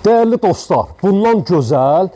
Değerli dostlar, bundan gözəl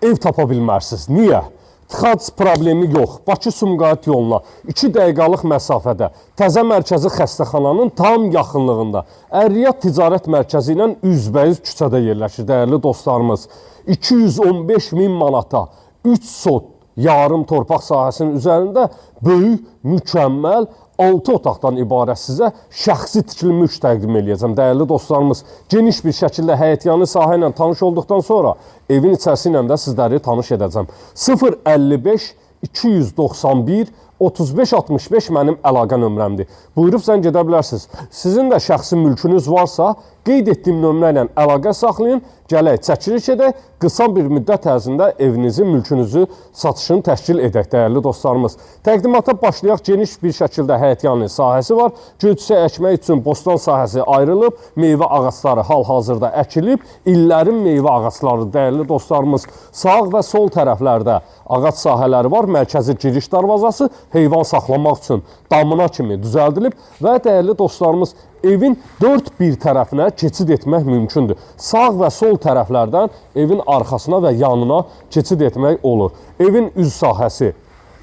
ev tapa bilmərsiniz. Niyə? Tıxac problemi yox. Bakı-Sumqayıt yoluna 2 dəqiqəlik məsafədə Təzə Mərkəzi xəstəxananın tam yaxınlığında Ər-Riyad Ticarət Mərkəzi ilə üzbəüz küçədə yerləşir. Dəyərli dostlarımız, 215.000 manata 3 sot yarım torpaq sahəsinin üzərində böyük, mükəmməl 6 otaqdan ibarət sizə şəxsi tikili mülk təqdim edəcəm. Dəyərli dostlarımız, geniş bir şəkildə həyətyanı sahə ilə tanış olduqdan sonra evin içərisi ilə də sizləri tanış edəcəm. 055 291 3565 mənim əlaqə nömrəmdir. Buyurub zəng edə bilərsiniz. Sizin də şəxsi mülkünüz varsa, qeyd etdiyim nömrə ilə əlaqə saxlayın, gələk, çəkiliş edək, qısa bir müddət ərzində evinizi, mülkünüzü satışını təşkil edək, dəyərli dostlarımız. Təqdimata başlayaq, geniş bir şəkildə həyətyanı sahəsi var. Göyçüsə əkmək üçün bostan sahəsi ayrılıb, meyvə ağacları hal-hazırda əkilib, illərin meyvə ağacları, dəyərli dostlarımız, sağ və sol tərəflərdə ağac sahələri var, mərkəzi giriş darvazası heyvan saxlamaq üçün damına kimi düzəldilib və dəyərli dostlarımız, evin 4 bir tərəfinə keçid etmək mümkündür. Sağ və sol tərəflərdən evin arxasına və yanına keçid etmək olur. Evin üz sahəsi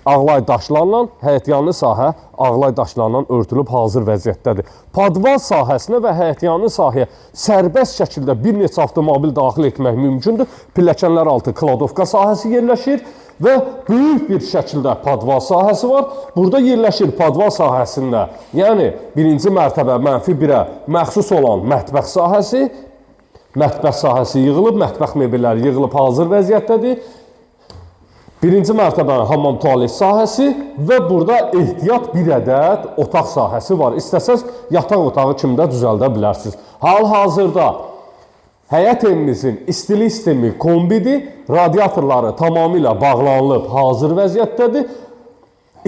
ağlay daşlarla, həyətyanı sahə ağlay daşlarla örtülüb hazır vəziyyətdədir. Padval sahəsinə və həyətyanı sahəyə sərbəst şəkildə bir neçə avtomobil daxil etmək mümkündür. Pilləkənlər altı kladovka sahəsi yerləşir və böyük bir şəkildə padval sahəsi var. Burada yerləşir padval sahəsində, yəni birinci mərtəbə -1-ə məxsus olan mətbəx sahəsi. Mətbəx sahəsi yığılıb, mətbəx mebelləri yığılıb hazır vəziyyətdədir. Birinci mərtəbənin hamam tualet sahəsi və burada ehtiyat bir ədəd otaq sahəsi var. İstəsəz yataq otağı kimi də düzəldə bilərsiniz. Hal-hazırda həyət evimizin istilik sistemi kombidir, radiatorları tamamilə bağlanılıb hazır vəziyyətdədir.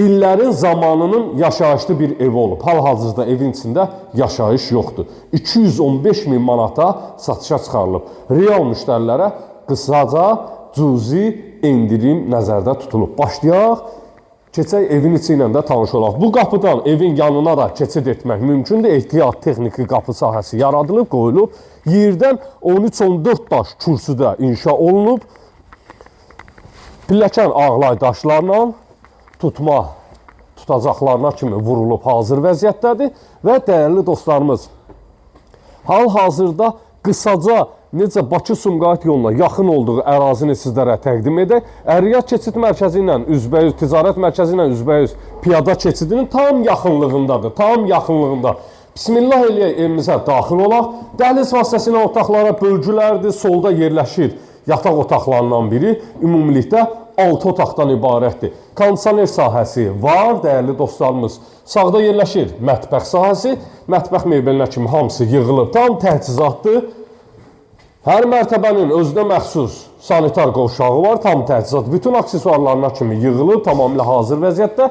İllərin zamanının yaşayışlı bir ev olub. Hal-hazırda evin içində yaşayış yoxdur. 215.000 manata satışa çıxarılıb. Real müştərilərə qısaca cüzi endirim nəzərdə tutulub. Başlayaq, keçək evin içi ilə də tanış olaq. Bu qapıdan evin yanına da keçid etmək mümkündür. Ehtiyat texniki qapı sahəsi yaradılıb, qoyulub. Yerdən 13-14 daş kürsüdə inşa olunub. Pilləkən ağlay daşlarla tutacaqlarına kimi vurulub hazır vəziyyətdədir. Və dəyərli dostlarımız, hal-hazırda qısaca necə Bakı-Sumqayıt yoluna yaxın olduğu ərazini sizlərə təqdim edək. Ər-Riyad keçid mərkəzi ilə üzbəüz, ticarət mərkəzi ilə üzbəüz piyada keçidinin tam yaxınlığındadır. Tam yaxınlığında. Bismillah eləyək, evimizə daxil olaq. Dəhliz vasitəsilə otaqlara bölgülərdir. Solda yerləşir yataq otaqlarından biri. Ümumilikdə 6 otaqdan ibarətdir. Kondisioner sahəsi var, dəyərli dostlarımız. Sağda yerləşir mətbəx sahəsi. Mətbəx mebelinə kimi hamısı yığılıb. Tam təchizatdır. Hər mərtəbənin özünə məxsus sanitar qovşağı var, tam təchizat. Bütün aksesuarlarına kimi yığılıb, tamamilə hazır vəziyyətdə.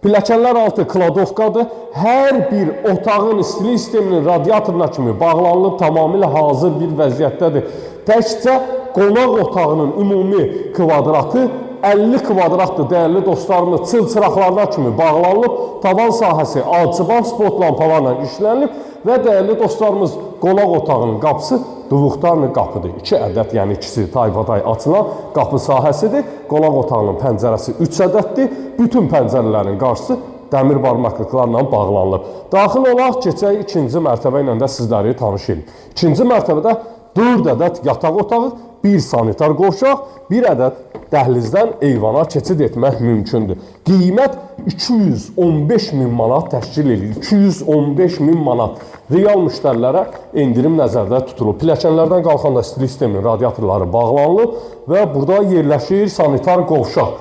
Pilləkənlər altı kladovkadır. Hər bir otağın istilik sisteminin radiatoruna kimi bağlanılıb, tamamilə hazır bir vəziyyətdədir. Təkcə qonaq otağının ümumi kvadratı 50 kvadratdır, dəyərli dostlarımız. Çıl-çıraqlarına kimi bağlanılıb, tavan sahəsi alçıban spot lampalarla işlənilib və dəyərli dostlarımız, qonaq otağının qapısı duvuqdarlı qapıdır. 2 ədəd, yəni ikisi taybatay açılan qapı sahəsidir. Qonaq otağının pəncərəsi 3 ədəddir. Bütün pəncərələrin qarşısı dəmir barmaqlıqlarla bağlanılıb. Daxil olaq, keçək ikinci mərtəbə ilə də sizləri tanış edin. İkinci mərtəbədə 4 ədəd yataq otağı, 1 sanitar qovşaq, 1 ədəd dəhlizdən eyvana keçid etmək mümkündür. Qiymət 215.000 manat təşkil edir. 215.000 manat. Real müştərilərə endirim nəzərdə tutulub. Pilləkənlərdən qalxan da istilik sisteminin radiatorları bağlanılıb və burada yerləşir sanitar qovşaq.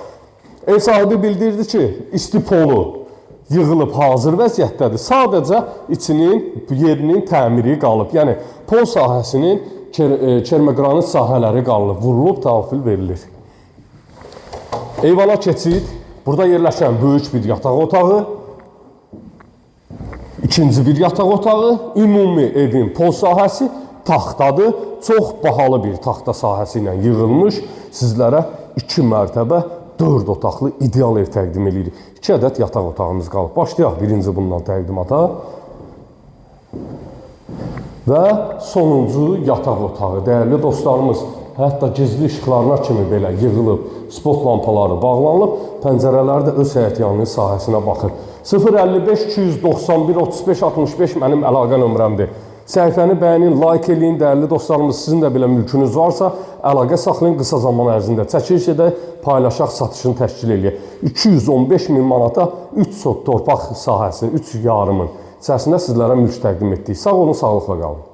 Ev sahibi bildirdi ki, isti polu yığılıb hazır vəziyyətdədir. Sadəcə içinin yerinin təmiri qalıb. Yəni pol sahəsinin kermogranit sahələri qalıb, vurulub, təhvil verilir. Eyvana keçid, burada yerləşən böyük bir yataq otağı, ikinci bir yataq otağı, ümumi evin pol sahəsi taxtadır. Çox bahalı bir taxta sahəsi ilə yığılmış. Sizlərə 2 mərtəbə 4 otaqlı ideal ev təqdim edirik. 2 ədəd yataq otağımız qalıb. Başlayaq birinci bundan təqdimata. Və sonuncu yataq otağı. Dəyərli dostlarımız, hətta gizli işıqlarına kimi belə yığılıb, spot lampaları bağlanıb, pəncərələri də öz həyətyanı sahəsinə baxır. 055 291 35 65 mənim əlaqə nömrəmdir. Səhifəni bəyənin, like eləyin, dəyərli dostlarımız, sizin də belə mülkünüz varsa, əlaqə saxlayın, qısa zaman ərzində çəkiliş edək, paylaşaq, satışını təşkil eləyək. 215 min manata 3 sot torpaq sahəsi, 3 yarımın içərisində sizlərə mülk təqdim etdik. Sağ olun, sağlıqla qalın.